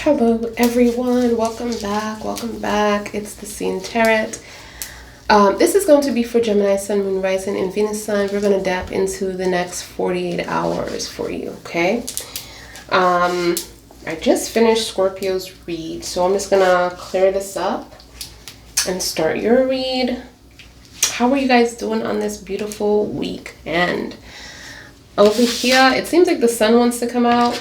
Hello everyone, welcome back. It's the Scene Tarot. This is going to be for Gemini, Sun, Moon, Rising, and Venus sign. We're going to dap into the next 48 hours for you, okay? I just finished Scorpio's read, so I'm just going to clear this up and start your read. How are you guys doing on this beautiful weekend? Over here, it seems like the sun wants to come out,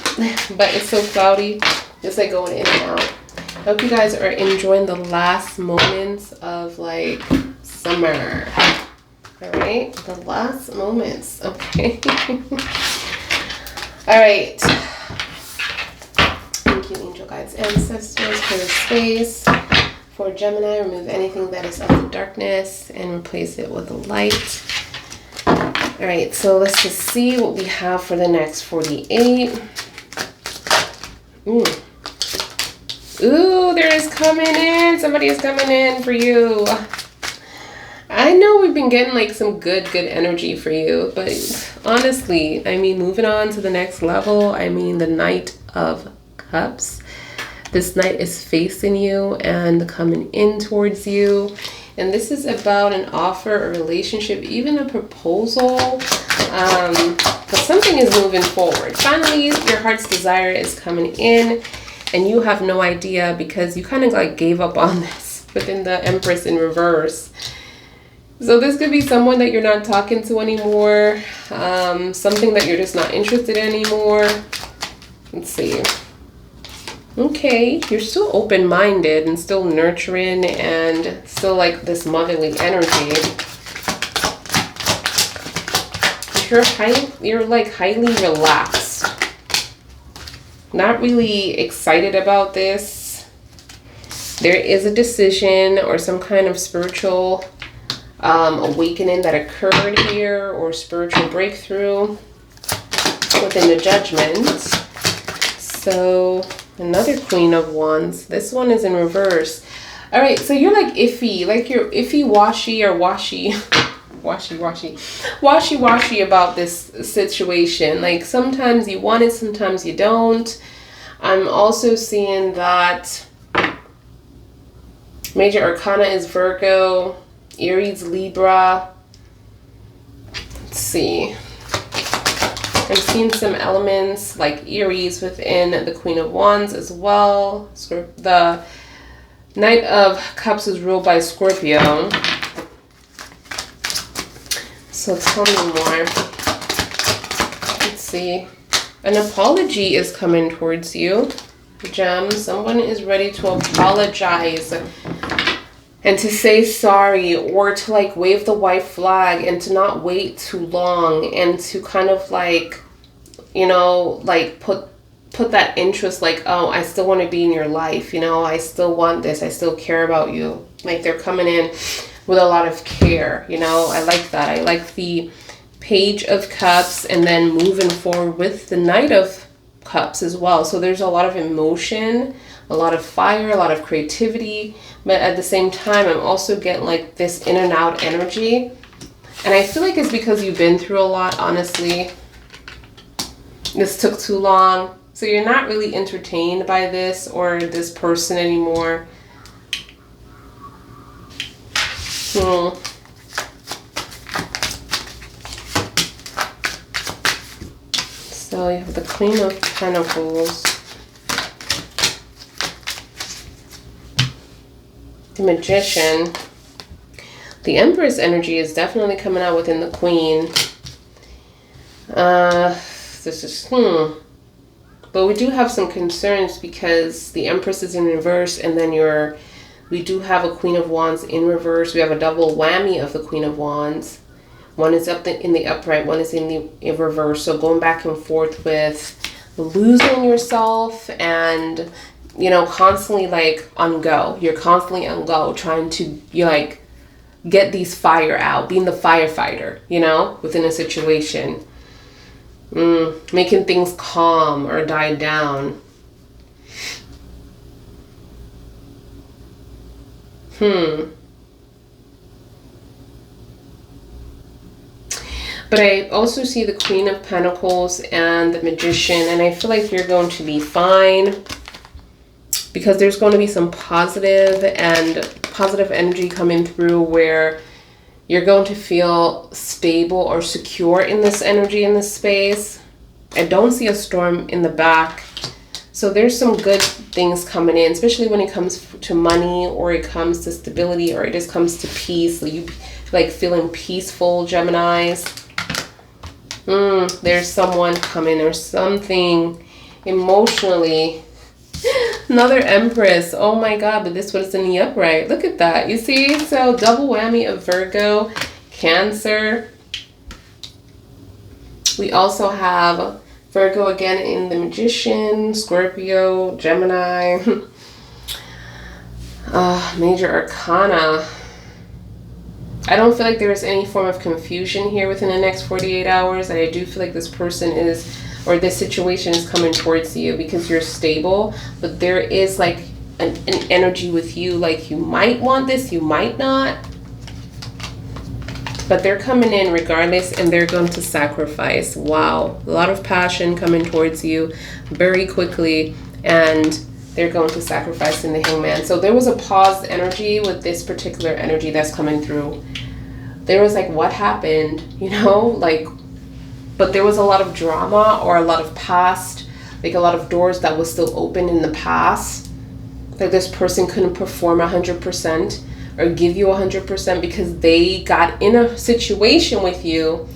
but it's so cloudy. Just like going in and out. I hope you guys are enjoying the last moments of like summer. All right, the last moments. Okay. All right. Thank you, angel guides, ancestors, for the space. For Gemini, remove anything that is of the darkness and replace it with the light. All right, so let's just see what we have for the next 48. Ooh, there is coming in. Somebody is coming in for you. I know we've been getting like some good energy for you, but honestly, I mean, moving on to the next level, I mean, the Knight of Cups. This knight is facing you and coming in towards you. And this is about an offer, a relationship, even a proposal. But something is moving forward. Finally, your heart's desire is coming in. And you have no idea because you kind of like gave up on this within the Empress in reverse. So this could be someone that you're not talking to anymore. Something that you're just not interested in anymore. Let's see. Okay, you're still open-minded and still nurturing and still like this motherly energy. You're like highly relaxed. Not really excited about this. There is a decision or some kind of spiritual awakening that occurred here, or spiritual breakthrough within the Judgment. So another Queen of Wands. This one is in reverse. All right, so you're like iffy, like you're iffy, washy, or washy about this situation. Like sometimes you want it, sometimes you don't. I'm also seeing that major arcana is Virgo, Aries, Libra. Let's see. I'm seeing some elements like Aries within the Queen of Wands as well. The Knight of Cups is ruled by Scorpio. So tell me more. Let's see. An apology is coming towards you, Gem. Someone is ready to apologize and to say sorry, or to like wave the white flag and to not wait too long, and to kind of like, you know, like put that interest, like, oh, I still want to be in your life, you know, I still want this, I still care about you. Like they're coming in with a lot of care, you know. I like that. I like the Page of Cups and then moving forward with the Knight of Cups as well. So there's a lot of emotion, a lot of fire, a lot of creativity, but at the same time I'm also getting like this in and out energy. And I feel like it's because you've been through a lot, honestly. This took too long. So you're not really entertained by this or this person anymore. So you have the Queen of Pentacles, the Magician. The Empress energy is definitely coming out within the Queen. This is but we do have some concerns because the Empress is in reverse, and then we do have a Queen of Wands in reverse. We have a double whammy of the Queen of Wands. One is up in the upright, one is in the reverse. So going back and forth with losing yourself and, you know, constantly like on go. You're constantly on go, trying to, you like, get these fire out, being the firefighter, you know, within a situation. Making things calm or die down. But I also see the Queen of Pentacles and the Magician, and I feel like you're going to be fine. because there's going to be some positive energy coming through where you're going to feel stable or secure in this energy, in this space. I don't see a storm in the back. So there's some good things coming in, especially when it comes to money, or it comes to stability, or it just comes to peace. So you like feeling peaceful, Geminis. There's someone coming or something emotionally. Another Empress. Oh my God, but this one's in the upright. Look at that. You see? So double whammy of Virgo, Cancer. We also have Virgo again in the Magician, Scorpio, Gemini. Major Arcana. I don't feel like there's any form of confusion here within the next 48 hours. I do feel like this person is, or this situation is coming towards you because you're stable, but there is like an energy with you, like you might want this, you might not. But they're coming in regardless, and they're going to sacrifice. Wow. A lot of passion coming towards you very quickly, and they're going to sacrifice in the Hangman. So there was a paused energy with this particular energy that's coming through. There was like, what happened? You know, like, but there was a lot of drama or a lot of past, like a lot of doors that was still open in the past. Like this person couldn't perform 100%. Or give you 100% because they got in a situation with you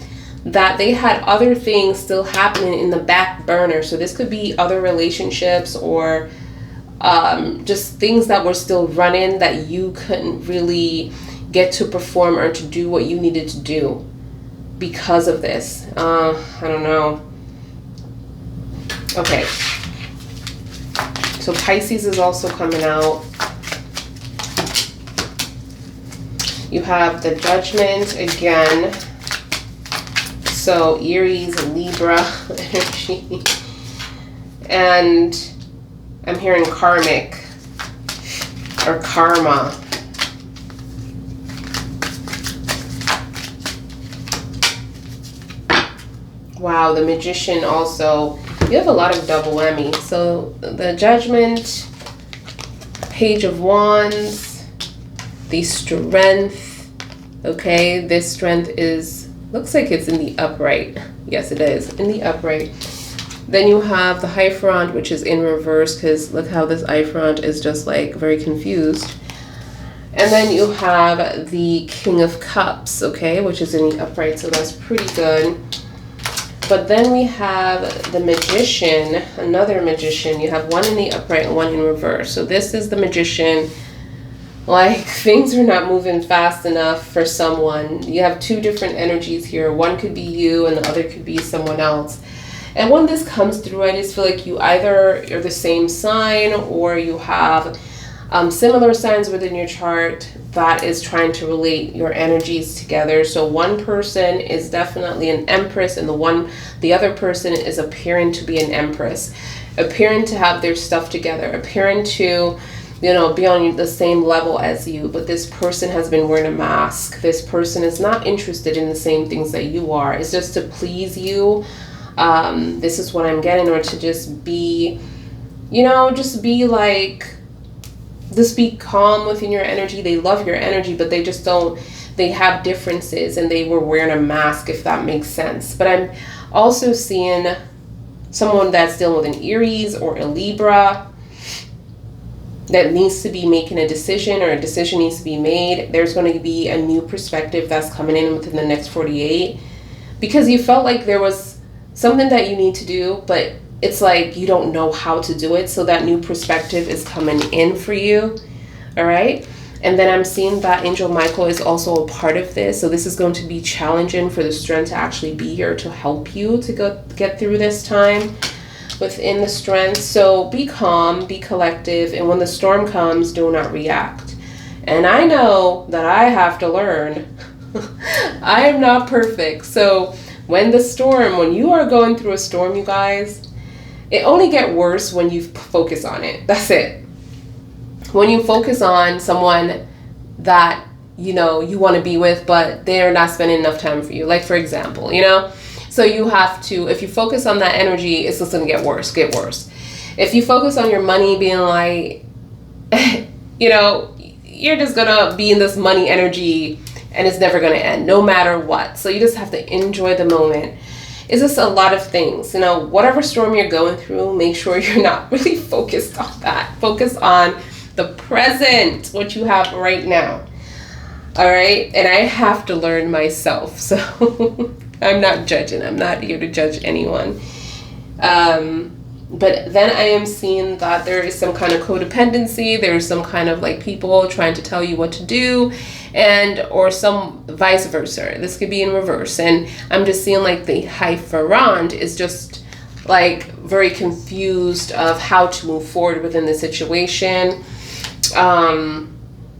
that they had other things still happening in the back burner. So this could be other relationships or just things that were still running that you couldn't really get to perform or to do what you needed to do because of this. I don't know. Okay. So Pisces is also coming out. You have the Judgment again. So Aries, Libra energy. And I'm hearing karmic or karma. Wow, the Magician also. You have a lot of double whammy. So the Judgment, Page of Wands, the Strength. Okay, this Strength is, looks like it's in the upright. Yes, it is in the upright. Then you have the Hierophant, which is in reverse, because look how this Hierophant is just like very confused. And then you have the King of Cups, okay, which is in the upright, so that's pretty good. But then we have the Magician, another Magician. You have one in the upright and one in reverse. So this is the Magician. Like, things are not moving fast enough for someone. You have two different energies here. One could be you and the other could be someone else. And when this comes through, I just feel like you either are the same sign or you have similar signs within your chart that is trying to relate your energies together. So one person is definitely an Empress and the other person is appearing to be an Empress, appearing to have their stuff together, appearing to, you know, be on the same level as you, but this person has been wearing a mask. This person is not interested in the same things that you are. It's just to please you. This is what I'm getting, or to just be, you know, just be calm within your energy. They love your energy, but they just don't, they have differences and they were wearing a mask, if that makes sense. But I'm also seeing someone that's dealing with an Aries or a Libra that needs to be making a decision, or a decision needs to be made. There's going to be a new perspective that's coming in within the next 48, because you felt like there was something that you need to do, but it's like you don't know how to do it. So that new perspective is coming in for you. All right. And then I'm seeing that Angel Michael is also a part of this. So this is going to be challenging for the Strength to actually be here to help you to get through this time within the Strength. So be calm, be collective, and when the storm comes, do not react. And I know that I have to learn. I am not perfect. So when you are going through a storm, you guys, it only gets worse when you focus on it. That's it. When you focus on someone that, you know, you want to be with, but they're not spending enough time for you. Like, for example, you know, so you have to, if you focus on that energy, it's just going to get worse. If you focus on your money being like, you know, you're just gonna be in this money energy and it's never gonna end, no matter what. So you just have to enjoy the moment. It's just a lot of things. You know, whatever storm you're going through, make sure you're not really focused on that. Focus on the present, what you have right now. All right? And I have to learn myself. So I'm not judging. I'm not here to judge anyone. But then I am seeing that there is some kind of codependency. There's some kind of like people trying to tell you what to do, and or some vice versa. This could be in reverse. And I'm just seeing like the High Ferrand is just like very confused of how to move forward within the situation.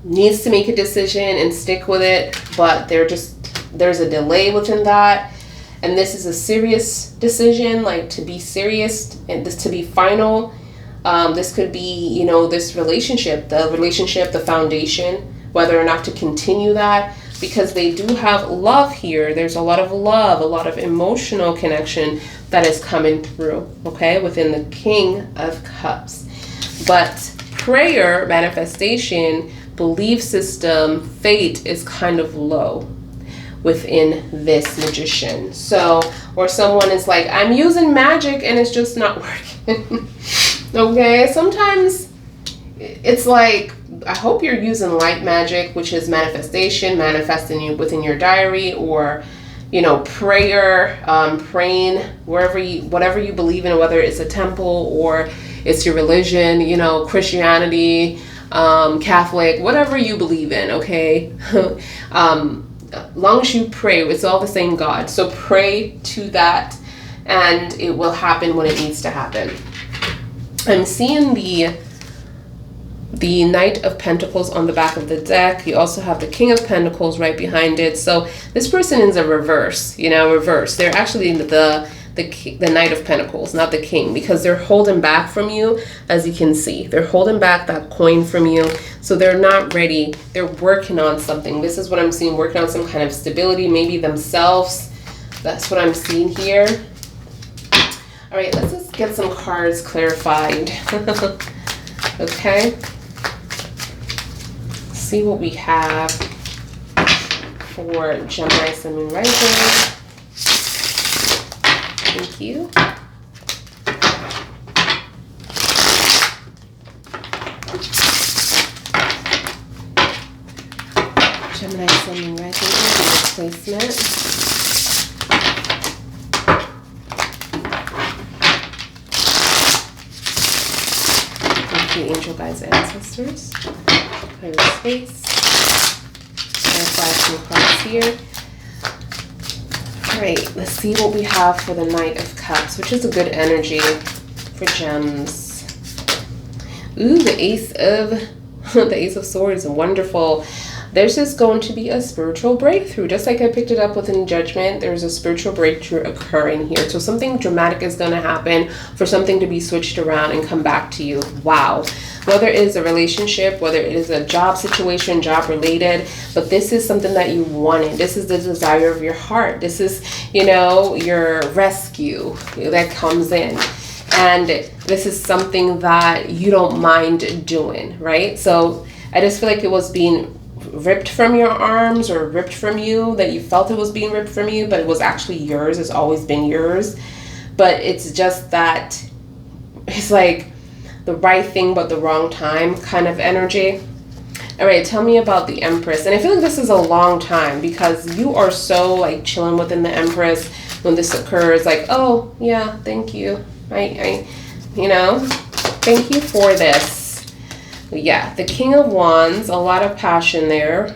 Needs to make a decision and stick with it, but there's a delay within that. And this is a serious decision, like to be serious and this to be final. This could be, you know, this relationship, the foundation, whether or not to continue that, because they do have love here. There's a lot of love, a lot of emotional connection that is coming through, okay, within the King of Cups. But prayer, manifestation, belief system, fate is kind of low within this Magician. So, or someone is like, I'm using magic and it's just not working. Okay, sometimes it's like, I hope you're using light magic, which is manifestation, manifesting you within your diary, or, you know, prayer, praying whatever you believe in, whether it's a temple or it's your religion, you know, Christianity, Catholic, whatever you believe in, okay? Long as you pray, it's all the same God. So pray to that and it will happen when it needs to happen. I'm seeing the Knight of Pentacles on the back of the deck. You also have the King of Pentacles right behind it. So this person is a reverse, you know, reverse. They're actually the Knight of Pentacles, not the King, because they're holding back from you, as you can see. They're holding back that coin from you. So they're not ready. They're working on something. This is what I'm seeing, working on some kind of stability, maybe themselves. That's what I'm seeing here. All right, let's just get some cards clarified. Okay. See what we have for Gemini, Sun, Moon, Rising. Thank you. Gemini, Sun, Moon, Rising, replacement. Thank you, angel guides and ancestors. Clear the space. Clarify some cards here. Alright, let's see what we have for the Knight of Cups, which is a good energy for gems. Ooh, the Ace of Swords, wonderful. There's just going to be a spiritual breakthrough. Just like I picked it up within Judgment, there's a spiritual breakthrough occurring here. So something dramatic is going to happen for something to be switched around and come back to you. Wow. Whether it is a relationship, whether it is a job situation, job related, but this is something that you wanted. This is the desire of your heart. This is, you know, your rescue that comes in. And this is something that you don't mind doing, right? So I just feel like it was being ripped from your arms or ripped from you, that you felt it was being ripped from you, but it was actually yours. It's always been yours. But it's just that it's like the right thing but the wrong time kind of energy. All right, tell me about the Empress. And I feel like this is a long time because you are so like chilling within the Empress when this occurs. Like, oh yeah, thank you. I you know, thank you for this. Yeah, the King of Wands, a lot of passion there.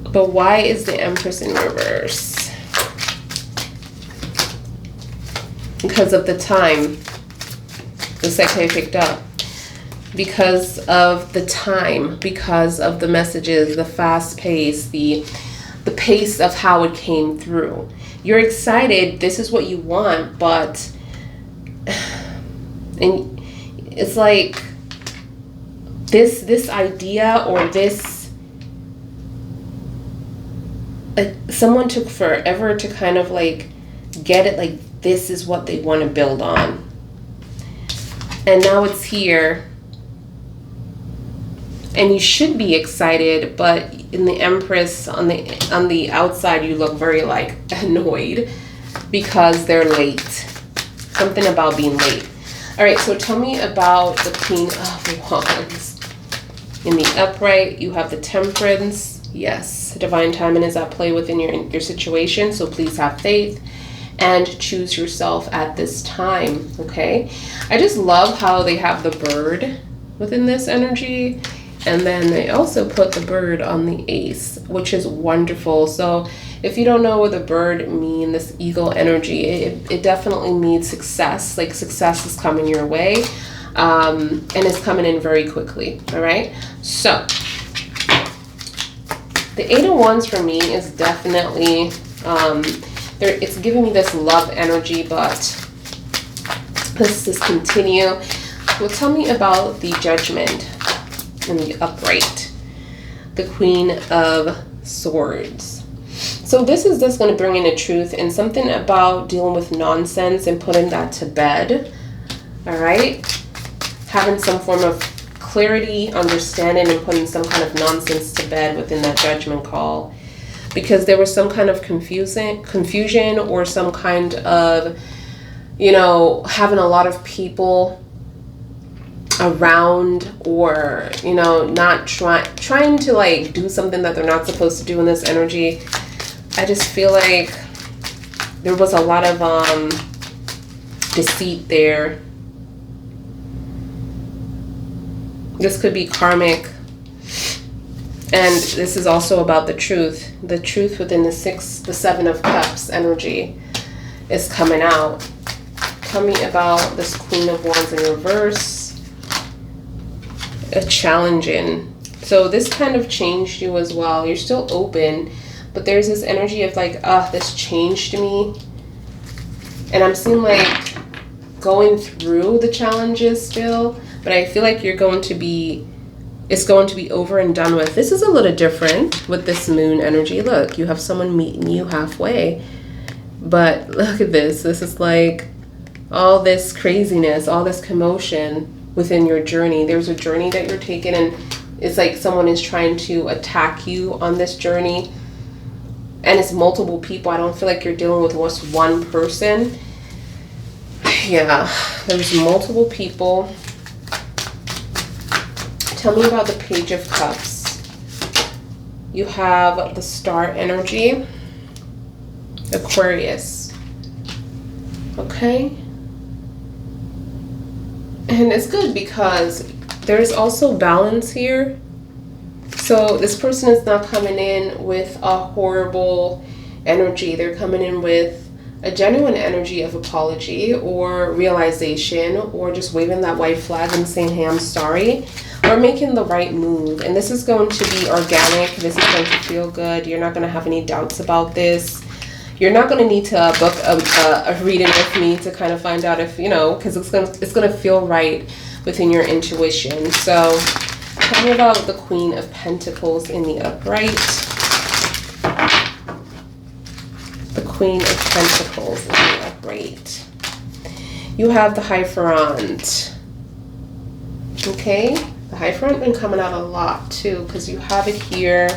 But why is the Empress in reverse? Because of the time. Just like I picked up. Because of the time, because of the messages, the fast pace, the pace of how it came through. You're excited, this is what you want, but and it's like this idea or this someone took forever to kind of like get it, like this is what they want to build on. And now it's here. And you should be excited, but in the Empress, on the outside, you look very like annoyed because they're late. Something about being late. All right, so tell me about the Queen of Wands. In the upright, you have the Temperance. Yes, divine timing is at play within your situation, so please have faith and choose yourself at this time, okay? I just love how they have the bird within this energy, and then they also put the bird on the Ace, which is wonderful. So if you don't know what the bird means, this eagle energy, it definitely means success. Like success is coming your way, and it's coming in very quickly, all right? So the Eight of Wands for me is definitely, it's giving me this love energy, but let's just continue. Well, tell me about the Judgment in the upright, the Queen of Swords. So this is just going to bring in a truth and something about dealing with nonsense and putting that to bed, all right? Having some form of clarity, understanding, and putting some kind of nonsense to bed within that judgment call, because there was some kind of confusion or some kind of, you know, having a lot of people around, or, you know, not trying to like do something that they're not supposed to do in this energy. I just feel like there was a lot of deceit there. This could be karmic. And this is also about the truth. The truth within the Seven of Cups energy is coming out. Tell me about this Queen of Wands in reverse. A challenging. So this kind of changed you as well. You're still open, but there's this energy of like, this changed me. And I'm seeing like going through the challenges still, but I feel like it's going to be over and done with. This is a little different with this moon energy. Look, you have someone meeting you halfway. But look at this. This is like all this craziness, all this commotion within your journey. There's a journey that you're taking, and it's like someone is trying to attack you on this journey. And it's multiple people. I don't feel like you're dealing with just one person. Yeah, there's multiple people. Tell me about the Page of Cups. You have the Star energy, Aquarius. Okay. And it's good because there's also balance here. So this person is not coming in with a horrible energy. They're coming in with a genuine energy of apology or realization, or just waving that white flag and saying, hey, I'm sorry, or making the right move. And this is going to be organic. This is going to feel good. You're not going to have any doubts about this. You're not going to need to book a reading with me to kind of find out if, you know, because it's going to feel right within your intuition. So tell me about the Queen of Pentacles in the upright. The Queen of Pentacles in the upright. You have the Hierophant. Okay, the Hierophant been coming out a lot too, because you have it here.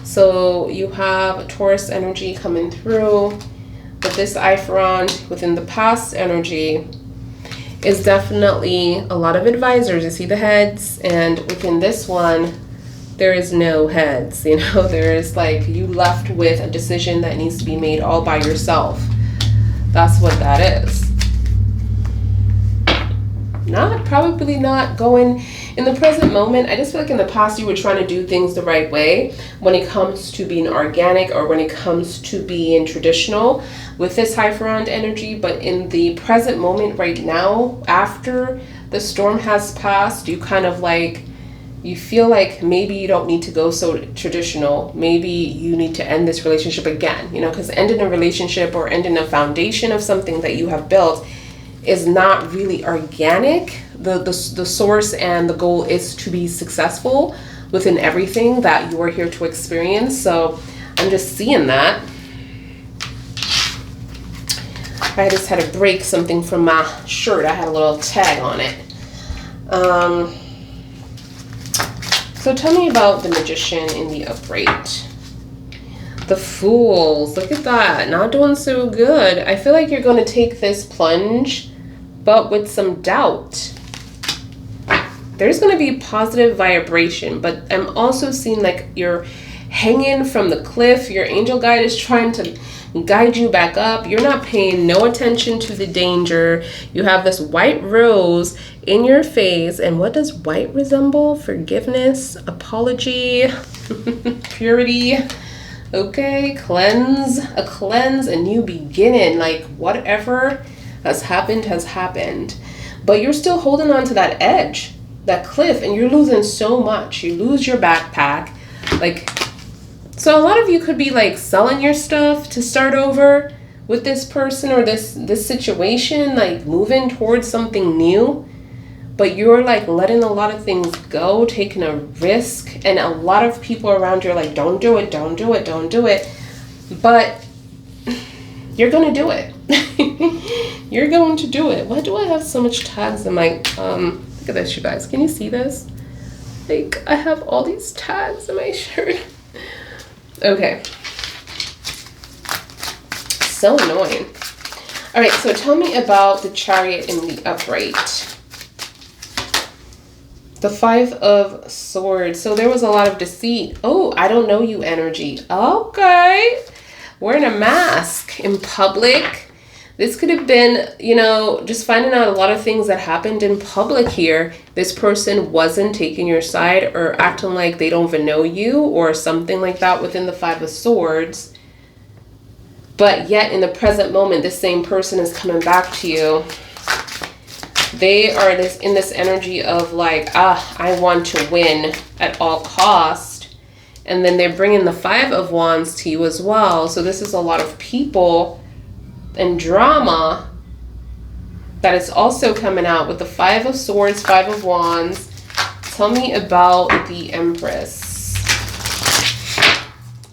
So you have Taurus energy coming through, but this Hierophant within the past energy is definitely a lot of advisors. You see the heads, and within this one, there is no heads. You know, there is like you left with a decision that needs to be made all by yourself. That's what that is. Probably not going in the present moment. I just feel like in the past you were trying to do things the right way when it comes to being organic, or when it comes to being traditional with this Hierophant energy. But in the present moment right now, after the storm has passed, you kind of like, you feel like maybe you don't need to go so traditional. Maybe you need to end this relationship again, you know, because ending a relationship or ending a foundation of something that you have built is not really organic. The source and the goal is to be successful within everything that you are here to experience. So I'm just seeing that. I just had to break something from my shirt. I had a little tag on it. So tell me about the Magician in the upright. The Fools. Look at that. Not doing so good. I feel like you're going to take this plunge, but with some doubt. There's going to be positive vibration, but I'm also seeing like you're hanging from the cliff. Your angel guide is trying to guide you back up. You're not paying no attention to the danger. You have this white rose in your face. And what does white resemble? Forgiveness, apology, purity. Okay, cleanse, a new beginning. Like whatever has happened. But you're still holding on to that edge, that cliff, and you're losing so much. You lose your backpack. Like, so a lot of you could be like selling your stuff to start over with this person or this situation, like moving towards something new. But you're like letting a lot of things go, taking a risk, and a lot of people around you are like, don't do it, don't do it, don't do it. But you're going to do it. You're going to do it. Why do I have so much tags in my, look at this, you guys. Can you see this? Like, I have all these tags in my shirt. Okay. So annoying. All right, so tell me about the Chariot in the upright. The Five of Swords. So there was a lot of deceit. Oh, I don't know you energy. Okay. Wearing a mask in public. This could have been, you know, just finding out a lot of things that happened in public here. This person wasn't taking your side or acting like they don't even know you or something like that within the Five of Swords. But yet in the present moment, this same person is coming back to you. They are in this energy of like, I want to win at all cost. And then they're bringing the Five of Wands to you as well. So this is a lot of people and drama that is also coming out with the Five of Swords, Five of Wands. Tell me about the Empress.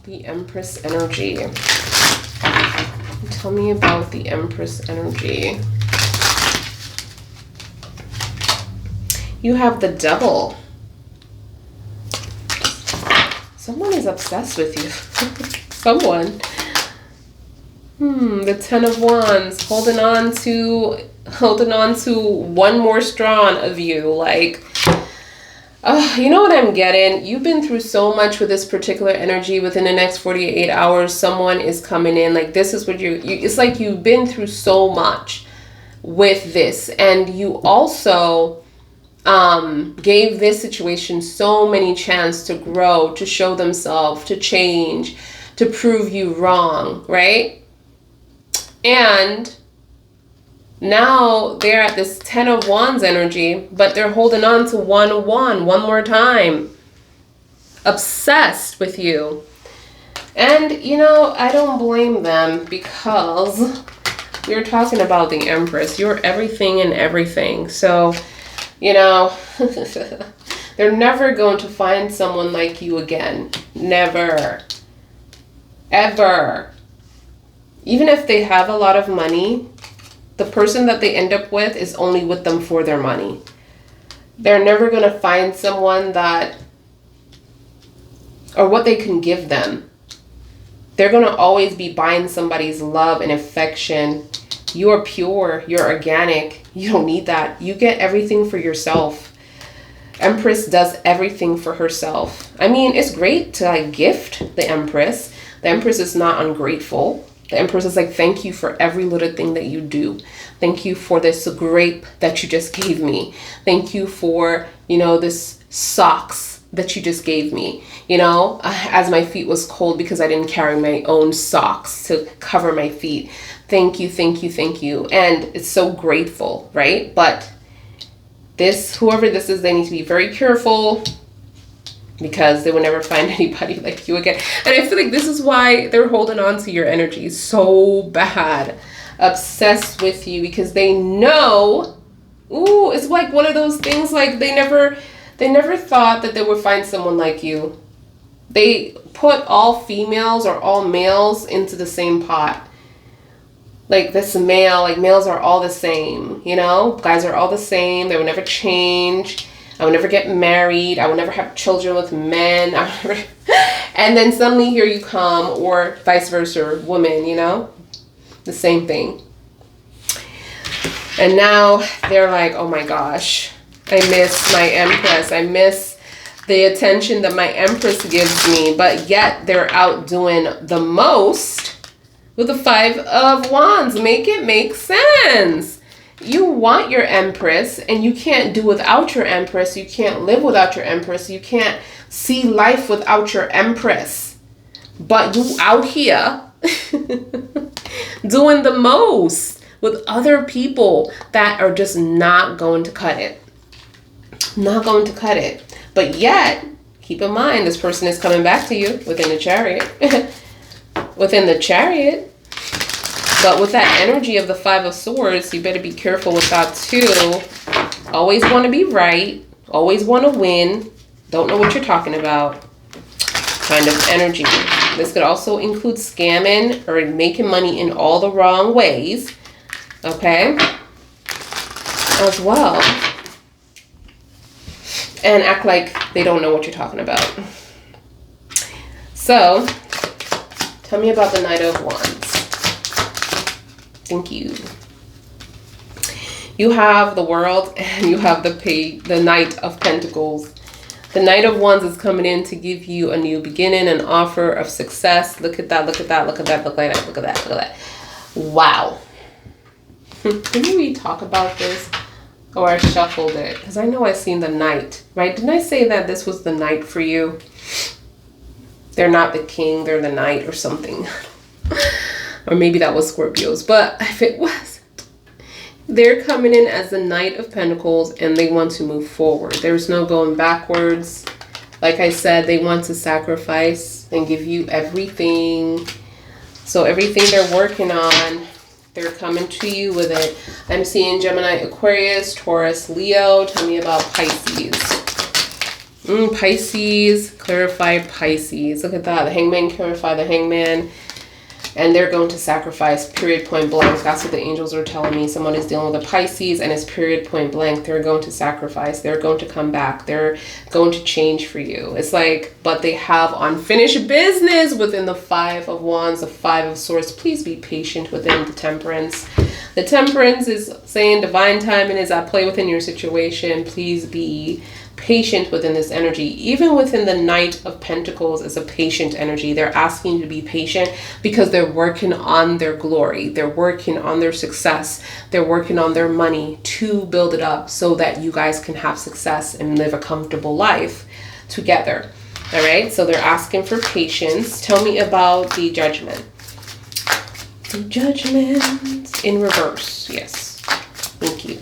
The Empress energy. Tell me about the Empress energy. You have the Devil. Someone is obsessed with you. Someone. The Ten of Wands. Holding on to one more strand of you. Like, you know what I'm getting? You've been through so much with this particular energy. Within the next 48 hours, someone is coming in. Like, this is what it's like you've been through so much with this. And you also gave this situation so many chances to grow, to show themselves, to change, to prove you wrong, right? And now they're at this Ten of Wands energy, but they're holding on to one more time. Obsessed with you. And, you know, I don't blame them because we're talking about the Empress. You're everything and everything. So, you know, they're never going to find someone like you again. Never. Ever. Even if they have a lot of money, the person that they end up with is only with them for their money. They're never going to find someone that, or what they can give them. They're going to always be buying somebody's love and affection. You're pure. You're organic. You don't need that. You get everything for yourself. Empress does everything for herself. I mean, it's great to like gift the Empress. The Empress is not ungrateful. The Empress is like, thank you for every little thing that you do. Thank you for this grape that you just gave me. Thank you for, you know, this socks that you just gave me. You know, as my feet was cold because I didn't carry my own socks to cover my feet. Thank you, thank you, thank you. And it's so grateful, right? But this, whoever this is, they need to be very careful because they will never find anybody like you again. And I feel like this is why they're holding on to your energy so bad. Obsessed with you because they know, ooh, it's like one of those things like they never thought that they would find someone like you. They put all females or all males into the same pot. Like this male, like males are all the same, you know? Guys are all the same. They will never change. I would never get married. I would never have children with men. And then suddenly here you come, or vice versa, woman, you know, the same thing. And now they're like, oh my gosh, I miss my Empress. I miss the attention that my Empress gives me. But yet they're out doing the most with the 5 of Wands. Make it make sense. You want your Empress, and you can't do without your Empress. You can't live without your Empress. You can't see life without your Empress. But you out here doing the most with other people that are just not going to cut it. Not going to cut it. But yet, keep in mind, this person is coming back to you within the Chariot. Within the Chariot. But with that energy of the 5 of Swords, you better be careful with that too. Always want to be right. Always want to win. Don't know what you're talking about. Kind of energy. This could also include scamming or making money in all the wrong ways. Okay? As well. And act like they don't know what you're talking about. So, tell me about the Knight of Wands. Thank you. You have the World and you have the Knight of Pentacles. The Knight of Wands is coming in to give you a new beginning, an offer of success. Look at that, look at that, look at that, look at that, look at that, look at that. Wow. Didn't we talk about this? Or I shuffled it? Because I know I've seen the Knight, right? Didn't I say that this was the Knight for you? They're not the King, they're the Knight or something. Or maybe that was Scorpio's. But if it was, they're coming in as the Knight of Pentacles and they want to move forward. There's no going backwards. Like I said, they want to sacrifice and give you everything. So everything they're working on, they're coming to you with it. I'm seeing Gemini, Aquarius, Taurus, Leo. Tell me about Pisces. Pisces, clarify Pisces. Look at that. The Hangman, clarify the Hangman. And they're going to sacrifice, period, point blank. That's what the angels are telling me. Someone is dealing with a Pisces and it's period, point blank. They're going to sacrifice. They're going to come back. They're going to change for you. It's like, but they have unfinished business within the 5 of Wands, the 5 of Swords. Please be patient within the Temperance. The Temperance is saying divine timing is at play within your situation. Please be patient within this energy. Even within the Knight of Pentacles is a patient energy. They're asking you to be patient because they're working on their glory. They're working on their success. They're working on their money to build it up so that you guys can have success and live a comfortable life together. All right, so they're asking for patience. Tell me about the Judgment. The Judgment in reverse. Yes, thank you.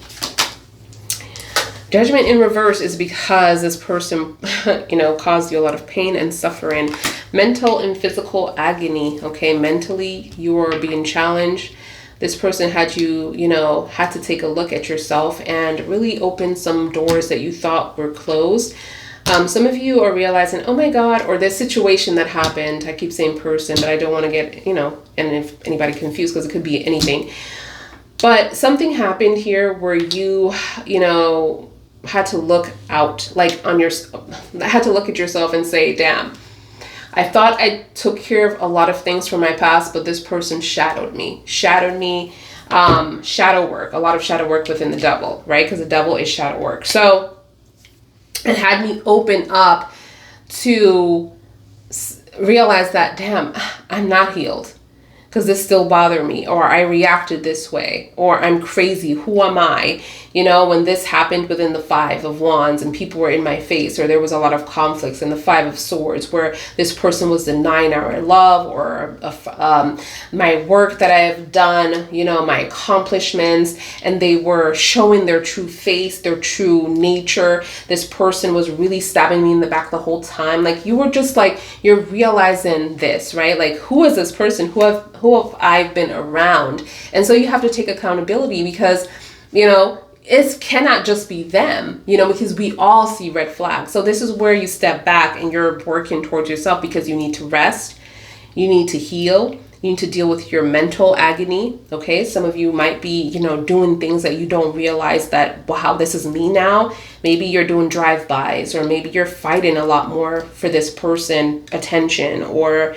Judgment in reverse is because this person, caused you a lot of pain and suffering, mental and physical agony. Okay, mentally you are being challenged. This person had you, had to take a look at yourself and really open some doors that you thought were closed. Some of you are realizing, oh my God, or this situation that happened. I keep saying person, but I don't want to get, and if anybody confused, because it could be anything. But something happened here where you, had to look out, had to look at yourself and say, damn, I thought I took care of a lot of things from my past, but this person shadowed me, shadow work, a lot of shadow work within the devil, right? Because the devil is shadow work. So it had me open up to realize that, damn, I'm not healed. Because this still bothered me, or I reacted this way, or I'm crazy. Who am I? When this happened within the 5 of Wands and people were in my face, or there was a lot of conflicts in the 5 of Swords where this person was denying our love, or my work that I've done, my accomplishments, and they were showing their true face, their true nature. This person was really stabbing me in the back the whole time. Like, you were just like, you're realizing this, right? Like, who is this person? Who have I been around? And so you have to take accountability because, it cannot just be them, because we all see red flags. So this is where you step back and you're working towards yourself because you need to rest. You need to heal. You need to deal with your mental agony. Okay, some of you might be, you know, doing things that you don't realize that, wow, this is me now. Maybe you're doing drive-bys, or maybe you're fighting a lot more for this person attention, or,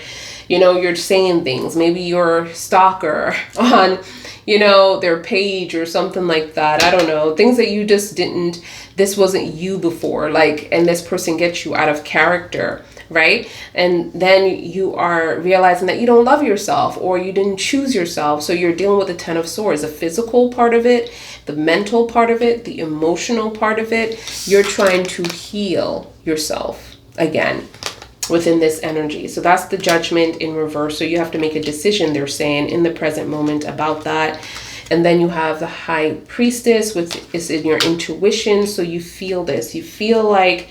you know, you're saying things. Maybe you're a stalker on, you know, their page or something like that. I don't know. Things that you just didn't, this wasn't you before, like, and this person gets you out of character, right? And then you are realizing that you don't love yourself, or you didn't choose yourself. So you're dealing with the 10 of Swords, the physical part of it, the mental part of it, the emotional part of it. You're trying to heal yourself again within this energy. So that's the Judgment in reverse. So you have to make a decision, they're saying, in the present moment about that. And then you have the High Priestess, which is in your intuition. So you feel this. You feel like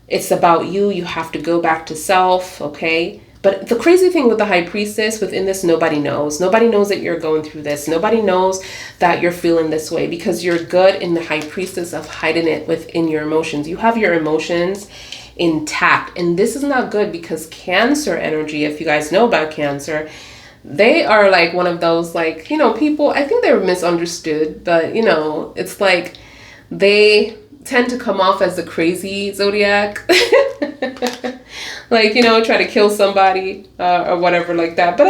it's about you. You have to go back to self, okay? But the crazy thing with the High Priestess, within this, nobody knows. Nobody knows that you're going through this. Nobody knows that you're feeling this way, because you're good in the High Priestess of hiding it within your emotions. You have your emotions intact, and this is not good, because Cancer energy, if you guys know about Cancer, they are like one of those, like, you know, people, I think they're misunderstood, but, you know, it's like they tend to come off as the crazy zodiac. Like, you know, try to kill somebody or whatever like that. But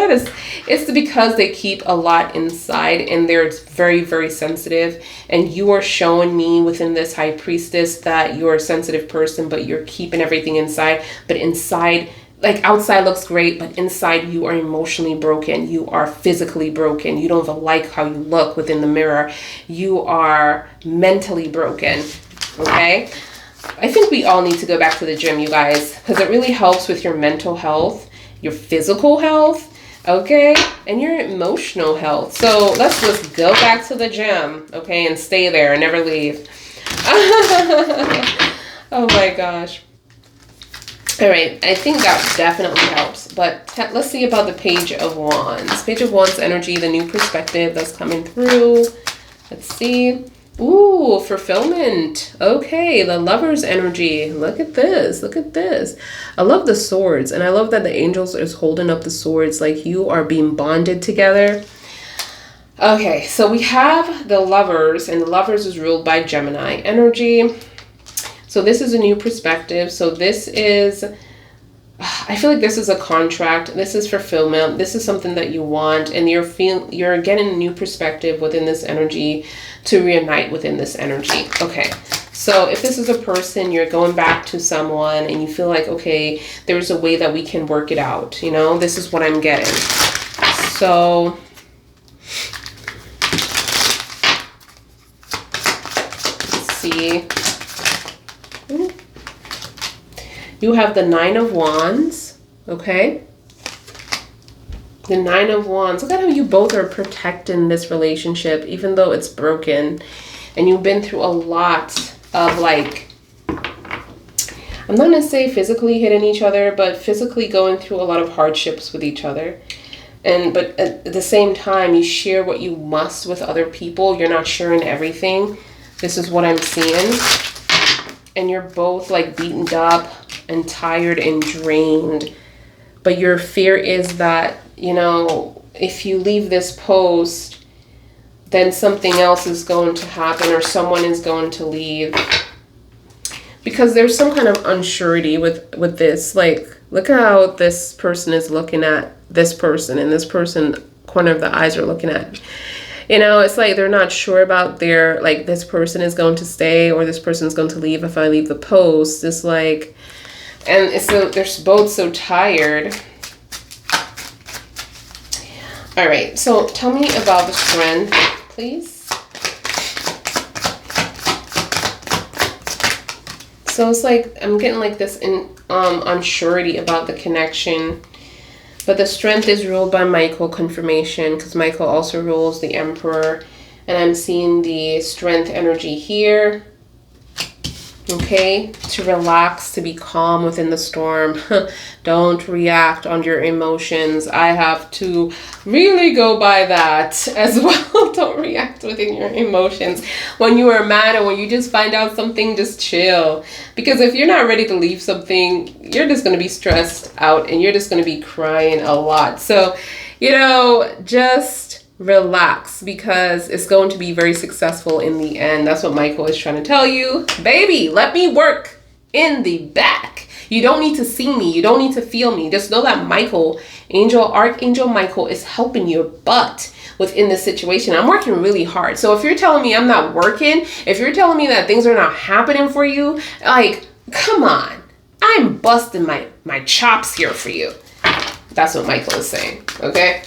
it's because they keep a lot inside, and they're very, very sensitive. And you are showing me within this High Priestess that you're a sensitive person, but you're keeping everything inside. But inside, like, outside looks great, but inside you are emotionally broken. You are physically broken. You don't even like how you look within the mirror. You are mentally broken. Okay? I think we all need to go back to the gym, you guys, because it really helps with your mental health, your physical health, okay, and your emotional health. So let's just go back to the gym, okay, and stay there and never leave. Oh my gosh. All right, I think that definitely helps. But let's see about the Page of Wands. Page of Wands energy, the new perspective that's coming through. Let's see. Ooh, fulfillment. Okay, the Lover's energy. Look at this. Look at this. I love the swords, and I love that the angels is holding up the swords like you are being bonded together. Okay, so we have the Lovers, and the Lovers is ruled by Gemini energy. So this is a new perspective. So this is, I feel like this is a contract. This is fulfillment. This is something that you want, and you're getting a new perspective within this energy to reunite within this energy. Okay, so if this is a person, you're going back to someone and you feel like, okay, there's a way that we can work it out. You know, this is what I'm getting. So let's see. You have the Nine of Wands, okay? The Nine of Wands. Look at how you both are protecting this relationship, even though it's broken. And you've been through a lot of, like, I'm not going to say physically hitting each other, but physically going through a lot of hardships with each other. But at the same time, you share what you must with other people. You're not sharing everything. This is what I'm seeing. And you're both, like, beaten up and tired and drained. But your fear is that, you know, if you leave this post, then something else is going to happen, or someone is going to leave. Because there's some kind of unsurety with this. Like, look how this person is looking at this person, and this person, corner of the eyes, are looking at. You know, it's like they're not sure about their, like, this person is going to stay or this person is going to leave if I leave the post. It's like, and it's so, they're both so tired. All right, so tell me about the strength, please. So it's like, I'm getting like this unsurety about the connection. But the strength is ruled by Michael, confirmation, because Michael also rules the Emperor. And I'm seeing the strength energy here. Okay, to relax, to be calm within the storm. Don't react on your emotions. I have to really go by that as well. Don't react within your emotions. When you are mad or when you just find out something, just chill. Because if you're not ready to leave something, you're just going to be stressed out and you're just going to be crying a lot. So just relax because it's going to be very successful in the end. That's what Michael is trying to tell you. Baby, let me work in the back. You don't need to see me. You don't need to feel me. Just know that Archangel Michael is helping your butt within this situation. I'm working really hard. So if you're telling me I'm not working, if you're telling me that things are not happening for you, like, come on. I'm busting my chops here for you. That's what Michael is saying, okay?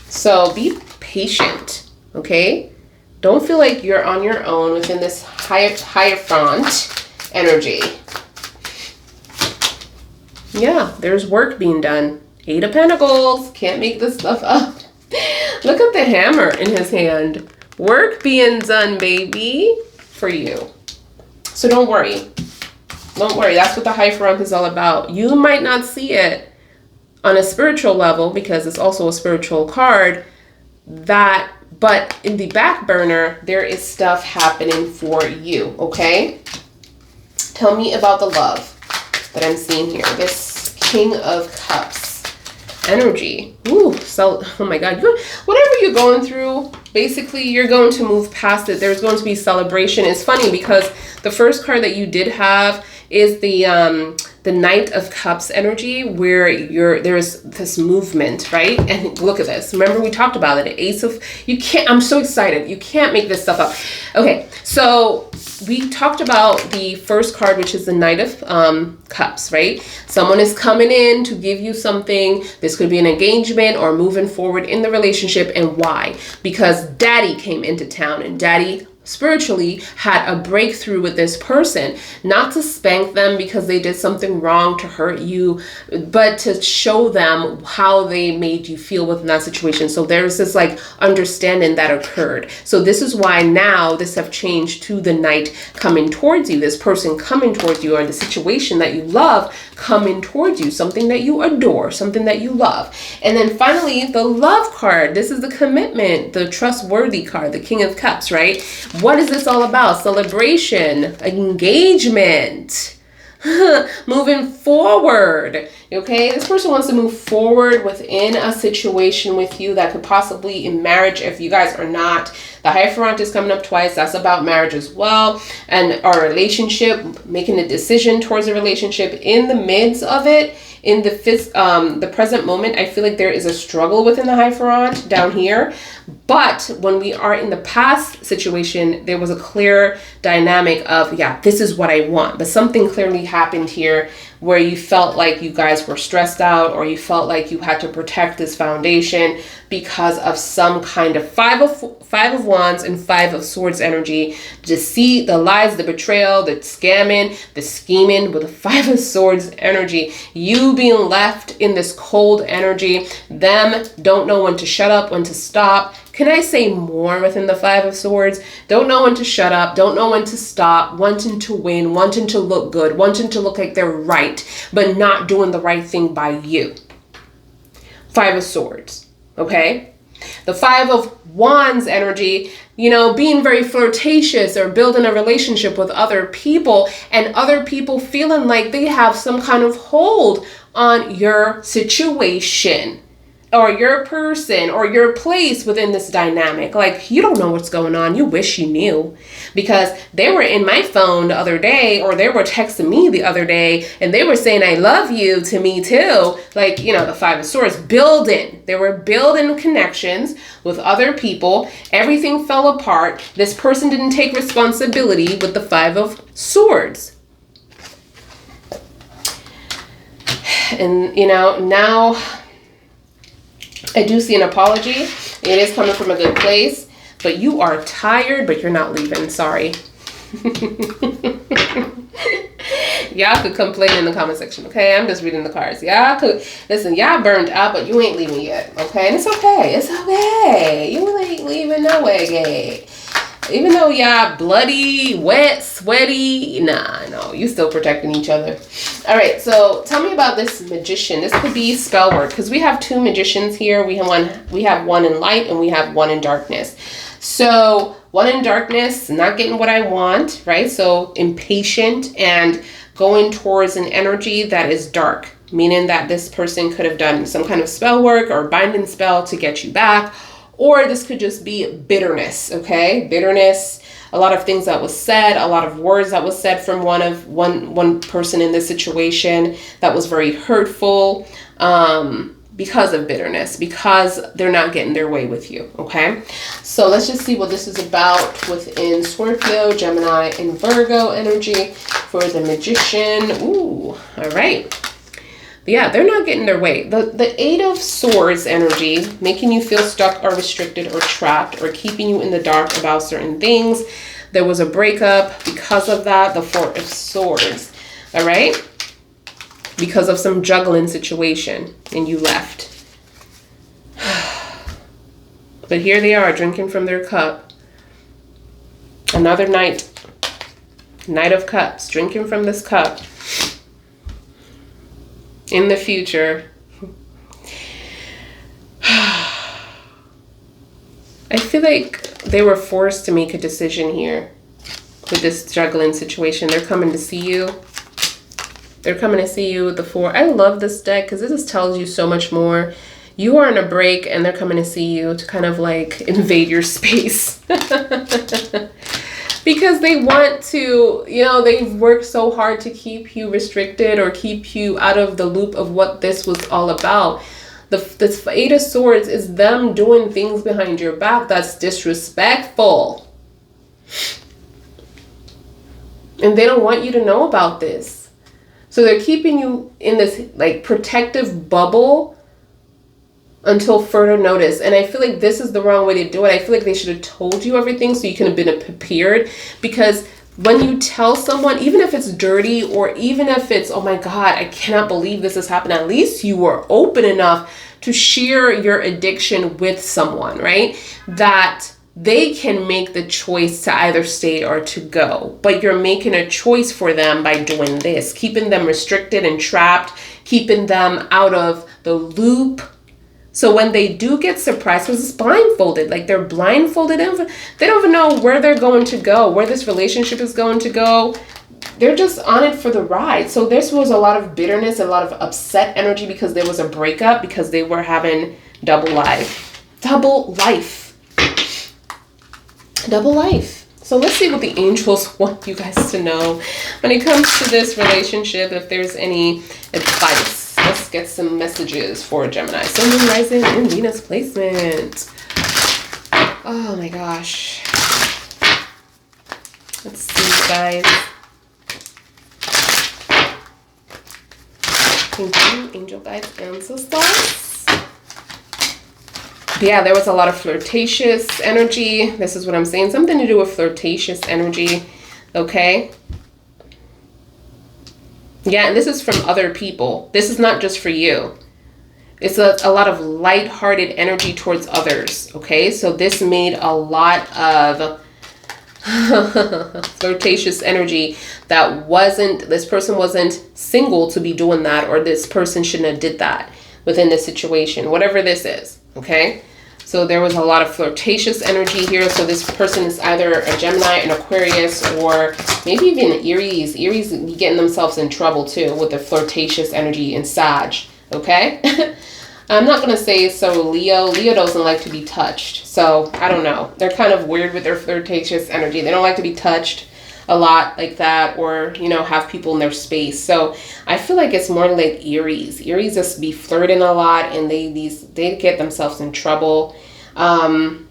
So be patient, okay? Don't feel like you're on your own within this Hierophant energy. Yeah, there's work being done. 8 of Pentacles. Can't make this stuff up. Look at the hammer in his hand. Work being done, baby, for you. So don't worry. Don't worry. That's what the Hierophant is all about. You might not see it on a spiritual level because it's also a spiritual card, but in the back burner, there is stuff happening for you, okay? Tell me about the love that I'm seeing here. This King of Cups energy. Ooh, so, oh my God. Whatever you're going through, basically, you're going to move past it. There's going to be celebration. It's funny because the first card that you did have is the Knight of Cups energy, where there's this movement, right? And look at this. Remember we talked about it. I'm so excited. You can't make this stuff up. Okay, so we talked about the first card, which is the Knight of Cups, right? Someone is coming in to give you something. This could be an engagement or moving forward in the relationship. And why? Because Daddy came into town, and Daddy spiritually had a breakthrough with this person, not to spank them because they did something wrong to hurt you, but to show them how they made you feel within that situation. So there's this like understanding that occurred. So this is why now this have changed to the Knight coming towards you, this person coming towards you, or the situation that you love coming towards you, something that you adore, something that you love. And then finally, the Love card. This is the commitment, the trustworthy card, the King of Cups, right? What is this all about? Celebration, engagement, moving forward. Okay, this person wants to move forward within a situation with you that could possibly in marriage if you guys are not. The Hierophant is coming up twice. That's about marriage as well. And our relationship, making a decision towards a relationship in the midst of it. In the present moment, I feel like there is a struggle within the Hierophant down here. But when we are in the past situation, there was a clear dynamic of, yeah, this is what I want. But something clearly happened here where you felt like you guys were stressed out, or you felt like you had to protect this foundation because of some kind of five of Wands and 5 of Swords energy. Deceit, the lies, the betrayal, the scamming, the scheming with the 5 of Swords energy. You being left in this cold energy. Them don't know when to shut up, when to stop. Can I say more within the 5 of Swords? Don't know when to shut up, don't know when to stop, wanting to win, wanting to look good, wanting to look like they're right, but not doing the right thing by you. 5 of Swords, okay? The 5 of Wands energy, being very flirtatious or building a relationship with other people, and other people feeling like they have some kind of hold on your situation, or your person, or your place within this dynamic. Like, you don't know what's going on. You wish you knew, because they were in my phone the other day, or they were texting me the other day, and they were saying, I love you to me too. Like, the 5 of Swords, building. They were building connections with other people. Everything fell apart. This person didn't take responsibility with the 5 of Swords. And, now I do see an apology. It is coming from a good place, but you are tired, but you're not leaving. Sorry. Y'all could complain in the comment section, okay? I'm just reading the cards. Y'all burned out, but you ain't leaving yet, okay? And it's okay. It's okay. You ain't leaving no way. Even though y'all bloody, wet, sweaty, no, you still protecting each other. All right, so tell me about this magician. This could be spell work, because we have 2 magicians here. We have one in light, and we have one in darkness. So one in darkness, not getting what I want, right? So impatient and going towards an energy that is dark, meaning that this person could have done some kind of spell work or binding spell to get you back, or this could just be bitterness, okay? Bitterness, a lot of things that was said, a lot of words that was said from one person in this situation that was very hurtful, because of bitterness, because they're not getting their way with you, okay? So let's just see what this is about within Scorpio, Gemini, and Virgo energy for the Magician. Ooh, all right. Yeah, they're not getting their way. The Eight of Swords energy, making you feel stuck or restricted or trapped or keeping you in the dark about certain things. There was a breakup because of that. The Four of Swords, all right? Because of some juggling situation and you left. But here they are drinking from their cup. Another night. Knight of Cups, drinking from this cup. In the future. I feel like they were forced to make a decision here with this juggling situation. They're coming to see you. They're coming to see you with the Four. I love this deck because it just tells you so much more. You are on a break and they're coming to see you to kind of like invade your space. Because they want to, you know, they've worked so hard to keep you restricted or keep you out of the loop of what this was all about. This Eight of Swords is them doing things behind your back that's disrespectful. And they don't want you to know about this. So they're keeping you in this like protective bubble until further notice. And I feel like this is the wrong way to do it. I feel like they should have told you everything so you could have been prepared. Because when you tell someone, even if it's dirty or even if it's, oh my God, I cannot believe this has happened, at least you were open enough to share your addiction with someone, right? That they can make the choice to either stay or to go. But you're making a choice for them by doing this, keeping them restricted and trapped, keeping them out of the loop. So when they do get surprised, because it's blindfolded, like they're blindfolded, they don't even know where they're going to go, where this relationship is going to go. They're just on it for the ride. So this was a lot of bitterness, a lot of upset energy because there was a breakup, because they were having double life. Double life. Double life. So let's see what the angels want you guys to know when it comes to this relationship, if there's any advice. Let's get some messages for Gemini. Sun, Moon, Rising, and Venus placement. Oh my gosh. Let's see, guys. Thank you, angel guides and sisters. Yeah, there was a lot of flirtatious energy. This is what I'm saying. Something to do with flirtatious energy. Okay. Yeah, and this is from other people. This is not just for you. It's a lot of light-hearted energy towards others, okay? So this made a lot of flirtatious energy that wasn't, this person wasn't single to be doing that, or this person shouldn't have did that within this situation, whatever this is, okay? So there was a lot of flirtatious energy here. So this person is either a Gemini, an Aquarius, or maybe even Aries. Aries be getting themselves in trouble too with the flirtatious energy in Sag, okay? I'm not going to say so Leo. Leo doesn't like to be touched. So I don't know. They're kind of weird with their flirtatious energy. They don't like to be touched a lot like that, or, you know, have people in their space. So I feel like it's more like Aries. Aries just be flirting a lot, and they get themselves in trouble. And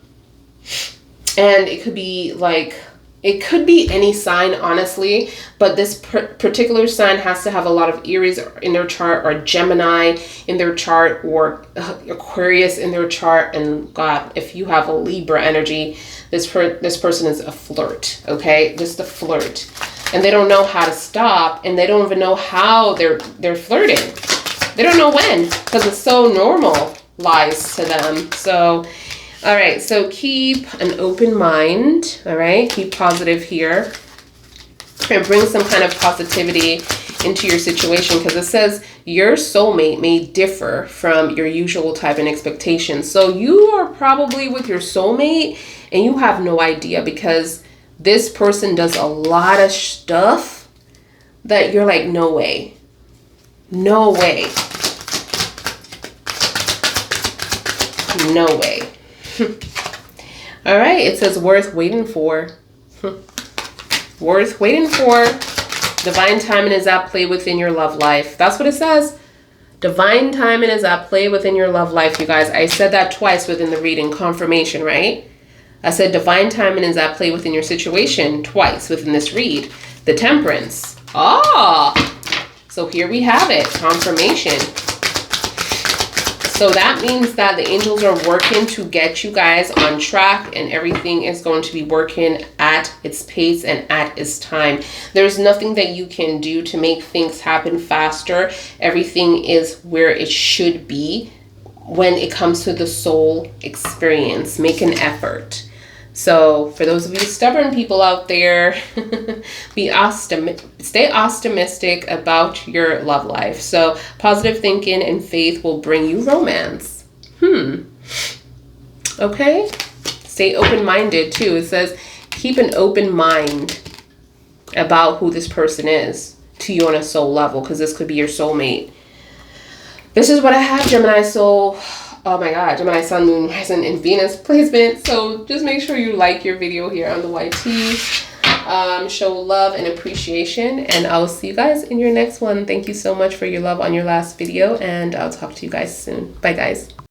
it could be like, it could be any sign, honestly, but this particular sign has to have a lot of Aries in their chart, or Gemini in their chart, or Aquarius in their chart. And God, if you have a Libra energy, this person is a flirt, okay? Just a flirt. And they don't know how to stop, and they don't even know how they're flirting. They don't know when, because it's so normalized to them. So, all right, so keep an open mind, all right? Keep positive here. And bring some kind of positivity into your situation, because it says your soulmate may differ from your usual type and expectations. So you are probably with your soulmate and you have no idea, because this person does a lot of stuff that you're like, no way. No way. No way. All right, it says worth waiting for. Worth waiting for. Divine timing is at play within your love life. That's what it says. Divine timing is at play within your love life, you guys. I said that twice within the reading. Confirmation, right? I said divine timing is at play within your situation twice within this read. The Temperance. Ah! So here we have it. Confirmation. So that means that the angels are working to get you guys on track, and everything is going to be working at its pace and at its time. There's nothing that you can do to make things happen faster. Everything is where it should be when it comes to the soul experience. Make an effort. So for those of you stubborn people out there, stay optimistic about your love life. So positive thinking and faith will bring you romance. Okay. Stay open-minded too. It says keep an open mind about who this person is to you on a soul level, because this could be your soulmate. This is what I have, Gemini soul. Oh my God, Gemini, Sun, Moon, Rising, and Venus placement. So just make sure you like your video here on the YT. Show love and appreciation. And I will see you guys in your next one. Thank you so much for your love on your last video. And I'll talk to you guys soon. Bye, guys.